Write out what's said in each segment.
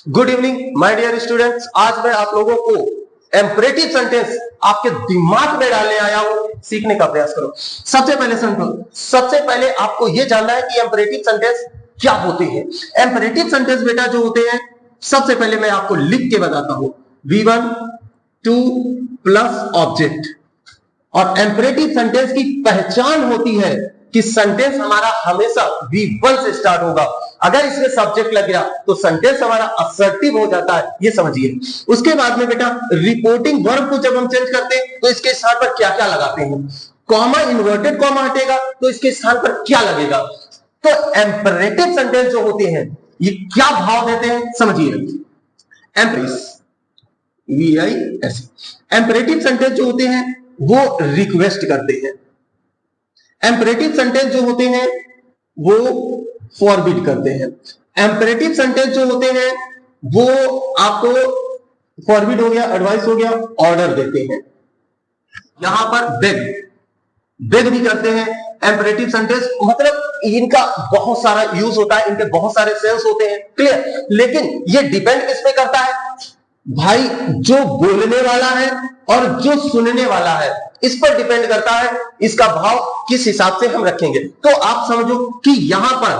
Good evening my dear students. आज मैं आप लोगों को एम्परेटिव सेंटेंस आपके दिमाग में डालने आया हूं। सीखने का प्रयास करो। सबसे पहले आपको यह जानना है कि एम्परेटिव सेंटेंस क्या होते हैं। एम्परेटिव सेंटेंस बेटा जो होते हैं, सबसे पहले मैं आपको लिख के बताता हूं। V1 two plus object. और एम्परेटिव सेंटेंस की पहचान होती है कि सेंटेंस हमारा हमेशा V1 से स्टार्ट होगा। अगर इसमें सब्जेक्ट लग गया तो सेंटेंस हमारा असर्टिव हो जाता है, ये समझिए। उसके बाद में बेटा रिपोर्टिंग वर्ब को जब हम चेंज करते हैं तो इसके स्थान पर क्या क्या लगाते हैं। कॉमा, इन्वर्टेड कॉमा हटेगा तो इसके स्थान पर क्या लगेगा। तो एम्परेटिव सेंटेंस जो होते हैं ये क्या भाव देते हैं समझिए। एम्परेटिव सेंटेंस जो होते हैं वो रिक्वेस्ट करते हैं। एम्परेटिव सेंटेंस जो होते हैं वो फॉरबिड करते हैं। एम्परेटिव सेंटेंस जो होते हैं वो आपको फॉरबिड हो गया, एडवाइस हो गया, ऑर्डर देते हैं। यहां पर बेग भी करते हैं। एम्परेटिव सेंटेंस मतलब इनका बहुत सारा यूज होता है, इनके बहुत सारे सेंस होते हैं, क्लियर। लेकिन ये डिपेंड किस पे करता है भाई, जो बोलने वाला है और जो सुनने वाला है, इस पर डिपेंड करता है इसका भाव किस हिसाब से हम रखेंगे। तो आप समझो कि यहां पर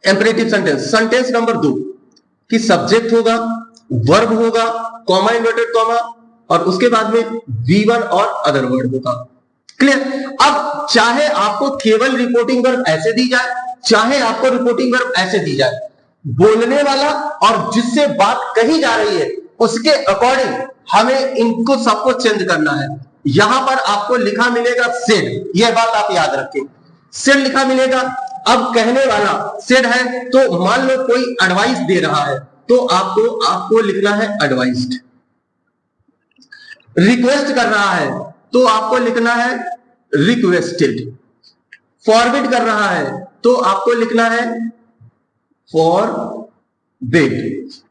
एम्परेटिव सेंटेंस नंबर 2 कि सब्जेक्ट होगा, वर्ब होगा, कॉमा, इन्वर्टेड कॉमा, और उसके बाद में V1 और अदर वर्ड होगा, क्लियर। अब चाहे आपको केवल रिपोर्टिंग वर्ब ऐसे दी जाए, चाहे आपको रिपोर्टिंग वर्ब ऐसे दी जाए, बोलने वाला और जिससे बात कही जा रही है उसके अकॉर्डिंग हमें इनको सबको चेंज करना है। यहां पर आपको लिखा मिलेगा सेड, यह बात आप याद रखें, सेड लिखा मिलेगा। अब कहने वाला सेड है तो मान लो कोई एडवाइस दे रहा है तो आपको लिखना है एडवाइस्ड। रिक्वेस्ट कर रहा है तो आपको लिखना है रिक्वेस्टेड। फॉरबिड कर रहा है तो आपको लिखना है फॉरबिड।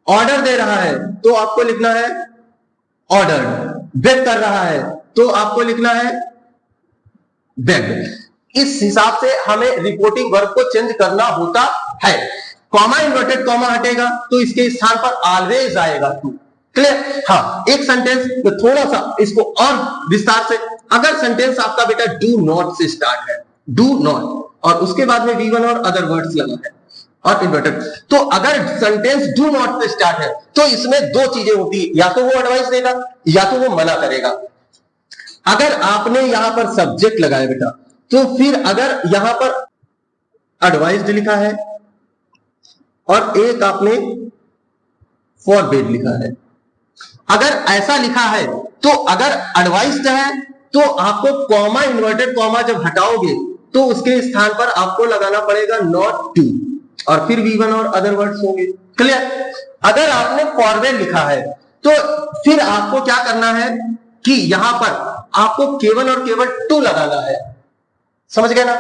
ऑर्डर दे रहा है तो आपको लिखना है ऑर्डर्ड। बेग कर रहा है तो आपको लिखना है बेग। इस हिसाब से हमें रिपोर्टिंग वर्ब को चेंज करना होता है। कॉमा, इन्वर्टेड कॉमा हटेगा तो इसके स्थान पर ऑलवेज आएगा टू, क्लियर। हाँ, एक सेंटेंस में थोड़ा सा इसको और विस्तार से, अगर सेंटेंस आपका बेटा डू नॉट से स्टार्ट है, डू नॉट, और उसके बाद में V1 और अदर वर्ड्स लगा है और इन्वर्टेड, तो अगर सेंटेंस डू नॉट से स्टार्ट है तो इसमें दो चीजें होती है, या तो वो एडवाइस देगा या तो वो मना करेगा। अगर आपने यहां पर सब्जेक्ट लगाया बेटा तो फिर अगर यहां पर एडवाइस्ड लिखा है और एक आपने फॉरबिड लिखा है, अगर ऐसा लिखा है तो अगर एडवाइस्ड है तो आपको कॉमा, इन्वर्टेड कॉमा जब हटाओगे तो उसके स्थान पर आपको लगाना पड़ेगा नॉट टू, और फिर V1 और अदर वर्ड्स होंगे, क्लियर। अगर आपने फॉरवर्ड लिखा है तो फिर आपको क्या करना है कि यहां पर आपको केवल और केवल टू लगाना है, समझ गए ना,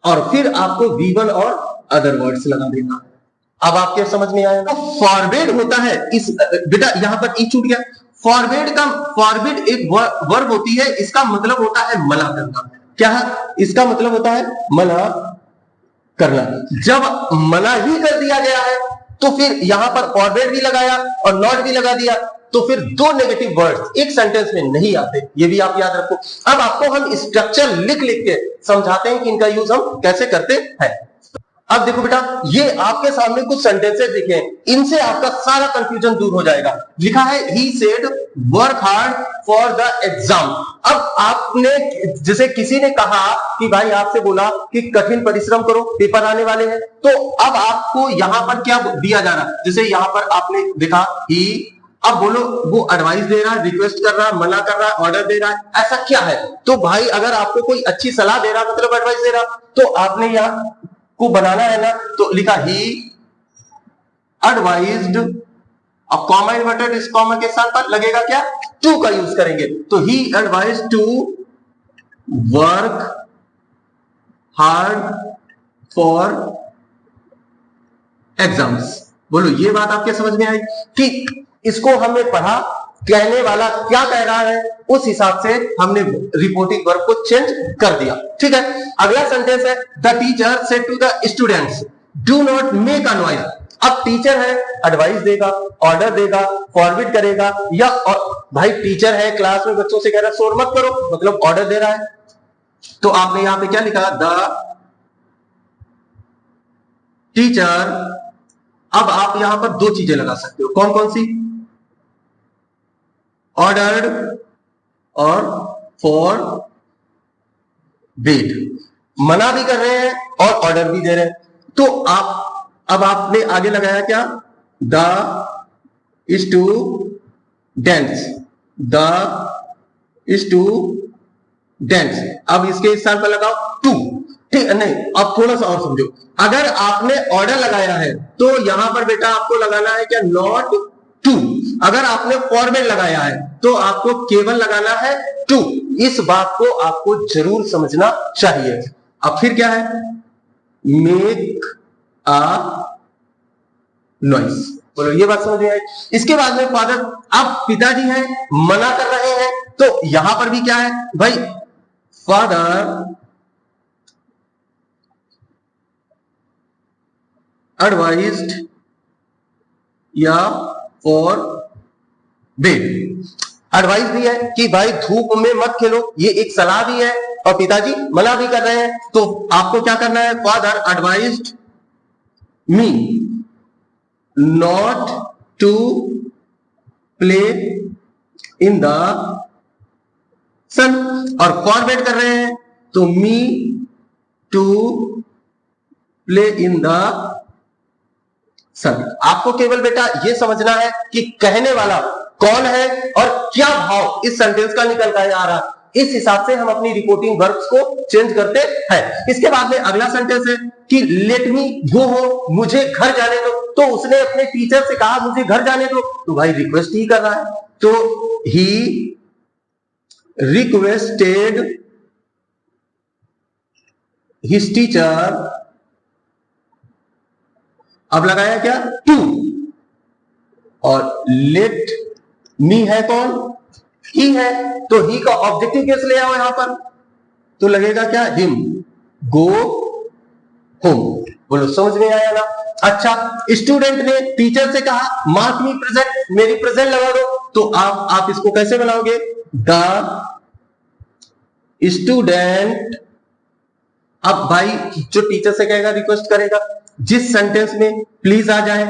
और फिर आपको V1 और अदर वर्ड्स लगा देना। अब आपके समझ में आएगा। फॉरवर्ड होता है इस बेटा, यहां पर ई छूट गया। फॉरवर्ड एक वर्ब होती है, इसका मतलब होता है मना करना। क्या है इसका मतलब होता है? मना करना। जब मना ही कर दिया गया है तो फिर यहां पर फॉरवर्ड भी लगाया और नॉट भी लगा दिया तो फिर दो नेगेटिव वर्ड्स एक सेंटेंस में नहीं आते, ये भी आप याद रखो। अब आपको हम स्ट्रक्चर लिख के समझाते हैं कि इनका यूज हम कैसे करते हैं। अब देखो बेटा, ये आपके सामने कुछ सेंटेंसेस लिखे हैं, इनसे आपका सारा कंफ्यूजन दूर हो जाएगा। लिखा है he said work hard for the exam. अब आपने जैसे किसी ने कहा कि भाई आपसे बोला कि कठिन परिश्रम करो, पेपर आने वाले हैं, तो अब आपको यहां पर क्या दिया जा रहा है, जैसे यहां पर आपने देखा ही, अब बोलो वो एडवाइस दे रहा है, रिक्वेस्ट कर रहा है, मना कर रहा है, ऑर्डर दे रहा है, ऐसा क्या है। तो भाई अगर आपको कोई अच्छी सलाह दे रहा मतलब एडवाइस दे रहा, तो आपने यहां को बनाना है ना, तो लिखा ही एडवाइज्ड, अब कॉमा इन्वर्टेड इस कॉमा के साथ पर लगेगा क्या, टू का यूज करेंगे। तो he advise to work hard for exams. बोलो ये बात आपके समझ में आई कि इसको हमने पढ़ा, कहने वाला क्या कह रहा है उस हिसाब से हमने रिपोर्टिंग वर्ब को चेंज कर दिया, ठीक है। अगला सेंटेंस है the teacher said to the students do not make a noise. अब टीचर है, एडवाइस देगा, ऑर्डर देगा, फॉरवर्ड करेगा, या भाई टीचर है क्लास में बच्चों से कह रहा है शोर मत करो, मतलब ऑर्डर दे रहा है। तो आपने यहां पे क्या लिखा, द टीचर। अब आप यहां पर दो चीजें लगा सकते हो, कौन कौन सी, ऑर्डर्ड और फॉरबिड। मना भी कर रहे हैं और ऑर्डर भी दे रहे हैं। तो अब आपने आगे लगाया क्या, द स्टूडेंट्स, द स्टूडेंट्स। अब इसके स्थान पर लगाओ टू, ठीक नहीं। अब थोड़ा सा और समझो, अगर आपने ऑर्डर लगाया है तो यहां पर बेटा आपको लगाना है क्या, नॉट टू। अगर आपने फॉरवर्ड लगाया है तो आपको केवल लगाना है टू। इस बात को आपको जरूर समझना चाहिए। अब फिर क्या है, मेक अ नॉइस। बोलो ये बात समझ में आई। इसके बाद में फादर, अब पिताजी हैं, मना कर रहे हैं, तो यहां पर भी क्या है भाई, फादर एडवाइज्ड या फॉरबिड। एडवाइस भी है कि भाई धूप में मत खेलो, ये एक सलाह भी है, और पिताजी मना भी कर रहे हैं। तो आपको क्या करना है, father advised me not to play in the sun, और फॉरवर्ड कर रहे हैं तो me to play in the sun. आपको केवल बेटा ये समझना है कि कहने वाला कौन है और क्या भाव इस सेंटेंस का निकल कर आ रहा है। इस हिसाब से हम अपनी रिपोर्टिंग वर्ब्स को चेंज करते हैं। इसके बाद में अगला सेंटेंस है कि लेट मी गो हो, मुझे घर जाने दो। तो उसने अपने टीचर से कहा मुझे घर जाने दो, तो भाई रिक्वेस्ट ही कर रहा है, तो ही रिक्वेस्टेड हिज टीचर। अब लगाया क्या, टू, और लेट मी है कौन, ही है, तो ही का ऑब्जेक्टिव केस ले आओ यहां पर, तो लगेगा क्या, हिम, गो होम। बोलो समझ में आया ना। अच्छा, स्टूडेंट ने टीचर से कहा मार्क मी प्रेजेंट, मेरी प्रेजेंट लगा दो, तो आप इसको कैसे बनाओगे, द स्टूडेंट। अब भाई जो टीचर से कहेगा, रिक्वेस्ट करेगा, जिस सेंटेंस में प्लीज आ जाए,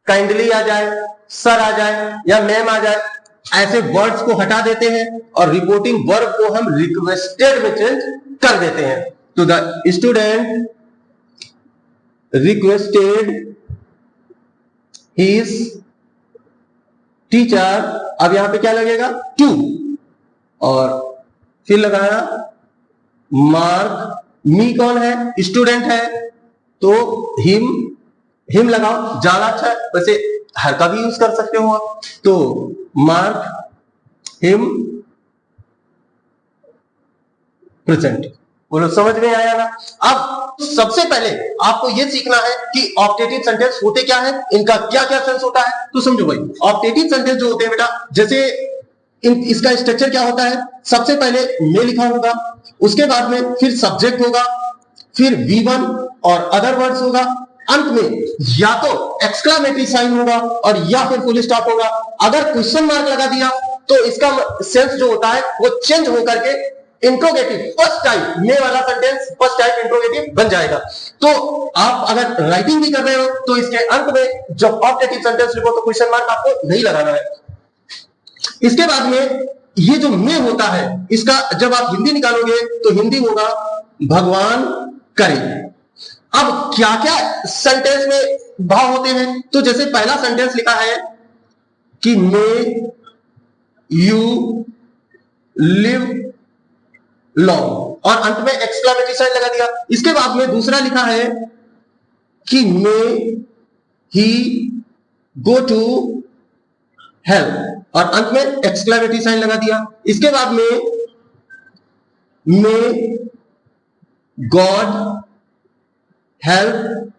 काइंडली आ जाए, सर आ जाए या मैम आ जाए, ऐसे वर्ड्स को हटा देते हैं और रिपोर्टिंग वर्ब को हम रिक्वेस्टेड में चेंज कर देते हैं। तो the student requested his teacher. अब यहां पे क्या लगेगा, टू, और फिर लगाया मार्क मी कौन है, स्टूडेंट है, तो हिम लगाओ, ज्यादा अच्छा है, वैसे हर का भी यूज कर सकते हो आप, तो मार्क हिम प्रेजेंट। बोलो समझ में आया ना। अब सबसे पहले आपको यह सीखना है कि ऑप्टेटिव सेंटेंस होते क्या है, इनका क्या क्या सेंस होता है। तो समझो भाई, ऑप्टेटिव सेंटेंस जो होते हैं बेटा, जैसे इसका स्ट्रक्चर क्या होता है, सबसे पहले मैं लिखा होगा, उसके बाद में फिर सब्जेक्ट होगा, फिर V1 और अदर वर्ड्स होगा, अंत में या तो एक्सक्लेमेटरी साइन होगा और या फिर फुल स्टॉप होगा। अगर क्वेश्चन मार्क लगा दिया तो इसका सेंस जो होता है वो चेंज होकर के इंट्रोगेटिव, फर्स्ट टाइप में वाला सेंटेंस फर्स्ट टाइप इंट्रोगेटिव बन जाएगा। तो आप अगर राइटिंग भी कर रहे हो तो इसके अंत में जब ऑप्टेटिव सेंटेंस लिखो तो क्वेश्चन मार्क आपको नहीं लगाना है। इसके बाद में ये जो में होता है, इसका जब आप हिंदी निकालोगे तो हिंदी होगा भगवान करे। अब क्या क्या सेंटेंस में भाव होते हैं, तो जैसे पहला सेंटेंस लिखा है कि मे यू लिव लॉन्ग, और अंत में एक्सक्लेमेटरी साइन लगा दिया। इसके बाद में दूसरा लिखा है कि मे ही गो टू हेल्प, और अंत में एक्सक्लेमेटरी साइन लगा दिया। इसके बाद में मे गॉड हेल्प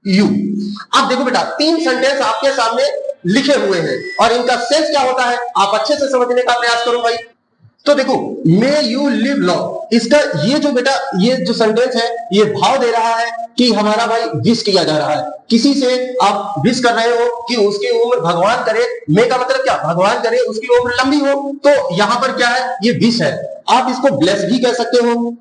यू। अब देखो बेटा, तीन सेंटेंस आपके सामने लिखे हुए हैं और इनका सेंस क्या होता है आप अच्छे से समझने का प्रयास करो भाई। तो देखो मे यू लिव लॉन्ग, इसका ये जो बेटा ये जो सेंटेंस है ये भाव दे रहा है कि हमारा भाई विश किया जा रहा है, किसी से आप विश कर रहे हो कि उसकी उम्र भगवान करे, मे का मतलब क्या, भगवान करे उसकी उम्र लंबी हो, तो यहां पर क्या है, ये विश है। आप इसको ब्लेस भी कह सकते हो,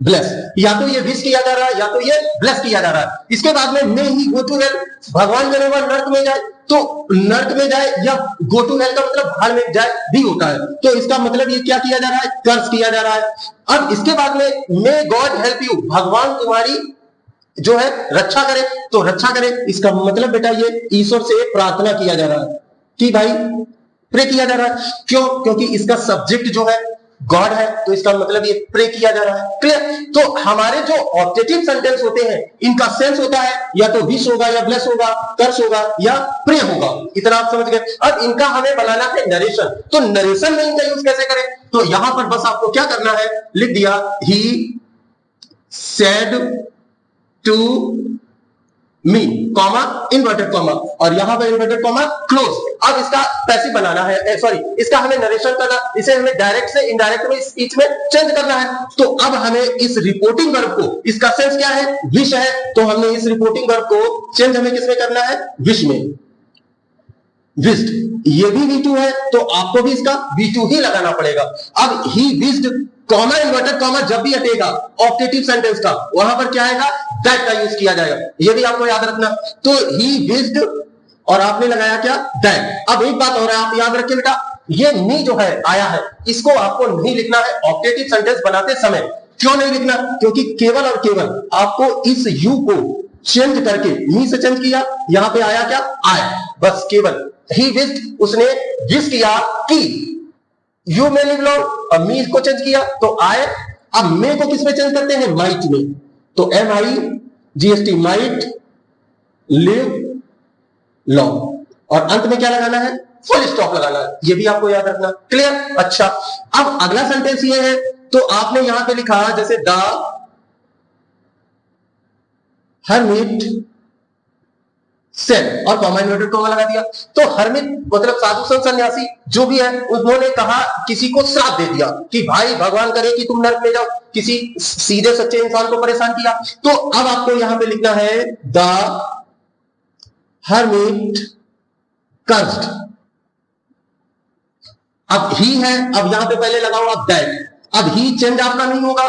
ब्लेस, या तो ये विश किया जा रहा है या तो ये ब्लेस किया जा रहा है। इसके बाद में मे ही गो टू हेल, भगवान करे वह नर्क में जाए, तो नर्क में जाए या गो टू हेल का मतलब भाड़ में जाए भी होता है, तो इसका मतलब ये क्या किया जा रहा है, कर्ज किया जा रहा है। अब इसके बाद में मे गॉड हेल्प यू, भगवान तुम्हारी जो है रक्षा करे, तो रक्षा करे इसका मतलब बेटा ये ईश्वर से प्रार्थना किया जा रहा है कि भाई प्रे किया जा रहा है। क्यों, क्योंकि इसका सब्जेक्ट जो है गॉड है, तो इसका मतलब ये प्रे किया जा रहा है। क्लियर, तो हमारे जो ऑब्जेक्टिव सेंटेंस होते हैं इनका सेंस होता है या तो विश होगा या ब्लेस होगा, कर्स होगा या प्रे होगा, इतना आप समझ गए। अब इनका हमें बनाना है नरेशन, तो नरेशन में इनका यूज कैसे करें, तो यहां पर बस आपको क्या करना है, लिख दिया he said to me, comma inverted comma, और यहां पर इन्वर्टेड कॉमा क्लोज। अब इसका पैसिव बनाना है, सॉरी इसका हमें नरेशन करना, इसे हमें डायरेक्ट से इनडायरेक्ट में स्पीच में चेंज करना है। तो अब हमें इस रिपोर्टिंग वर्ब को, इसका सेंस क्या है, विश है, तो हमने इस रिपोर्टिंग वर्ब को चेंज हमें किसमें करना है, विश में, विश्ड। ये भी V2 है तो आपको भी इसका V2 ही लगाना पड़ेगा। अब he wished comma inverted comma जब भी हटेगा ऑब्जेक्टिव सेंटेंस का, वहां पर क्या आएगा, दैट का यूज किया जाएगा, ये भी आपको याद रखना। तो ही विश्ड और आपने लगाया क्या, दैट। अब एक बात और है, आप याद रखिए बेटा, ये मी जो है आया है, इसको आपको नहीं लिखना है ऑब्जेक्टिव सेंटेंस बनाते समय। क्यों नहीं लिखना, क्योंकि केवल और केवल आपको इस यू को चेंज करके मी से चेंज किया, यहां पे आया क्या, आया, बस केवल ही विश्ड, उसने विश किया कि यू मे लिव लॉन्ग, और मी को चेंज किया तो आए। अब मे को किस में चेंज करते हैं, माइट में, तो MIGHT, माइट लिव लॉन्ग, और अंत में क्या लगाना है, फुल स्टॉप लगाना है, ये भी आपको याद रखना। क्लियर, अच्छा। अब अगला सेंटेंस ये है, तो आपने यहां पे लिखा जैसे द हर्मिट सेड, और कॉमा इन्वर्टेड कॉमा लगा दिया। तो हर्मिट मतलब साधु संत सन्यासी जो भी है, उन्होंने कहा, किसी को श्राप दे दिया कि भाई भगवान करे कि तुम नरक में जाओ, किसी सीधे सच्चे इंसान को परेशान किया। तो अब आपको यहां पे लिखना है द हर्मिट कर्स्ड। अब ही है, अब यहां पे पहले लगाओ आप दैट, अब ही चेंज आपका नहीं होगा,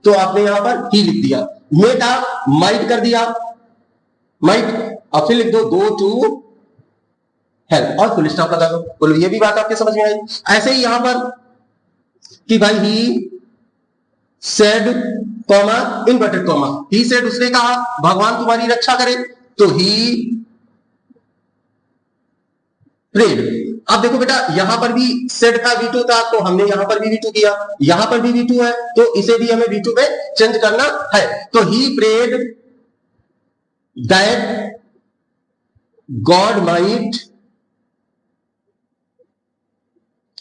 तो आपने यहां पर ही लिख दिया, मेटा माइट कर दिया, माइट, अब फिर लिख दो गो टू हेल्प और फुल स्टॉप लगा दो। बोलो ये भी बात आपके समझ में आई। ऐसे ही यहां पर कि भाई he said comma inverted comma, he said उसने कहा भगवान तुम्हारी रक्षा करे, तो ही प्रेड। अब देखो बेटा यहां पर भी सेड का V2 था, तो हमने यहां पर भी V2 किया, यहां पर भी V2 है, तो इसे भी हमें V2 पे चेंज करना है। तो he prayed that God might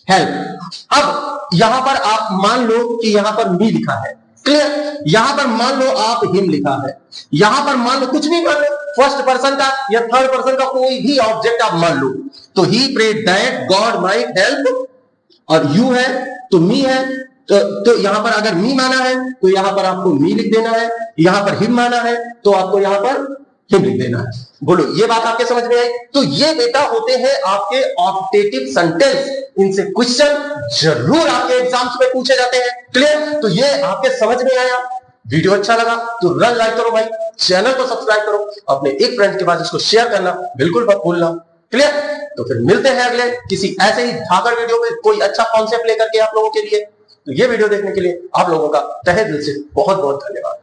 help. अब यहां पर आप मान लो कि यहां पर मी लिखा है, क्लियर, यहां पर मान लो आप हिम लिखा है, यहां पर मान लो कुछ भी मान लो, फर्स्ट पर्सन का या थर्ड पर्सन का कोई भी ऑब्जेक्ट आप मान लो, तो he prayed that God might help, और यू है तो मी है, तो यहां पर अगर मी माना है तो यहां पर आपको मी लिख देना है, यहां पर हिम माना है तो आपको यहां पर हिम लिख देना है। बोलो ये बात आपके समझ में आई। तो ये बेटा होते हैं आपके ऑब्जेक्टिव सेंटेंस, इनसे क्वेश्चन जरूर आपके एग्जाम्स में पूछे जाते हैं। क्लियर, तो ये आपके समझ में आया। वीडियो अच्छा लगा तो रन लाइक करो भाई, चैनल को सब्सक्राइब करो, अपने एक फ्रेंड के पास इसको शेयर करना बिल्कुल मत भूलना। क्लियर, तो फिर मिलते हैं अगले किसी ऐसे ही धाकड़ वीडियो में कोई अच्छा कॉन्सेप्ट लेकर के आप लोगों के लिए। तो ये वीडियो देखने के लिए आप लोगों का तहे दिल से बहुत बहुत धन्यवाद।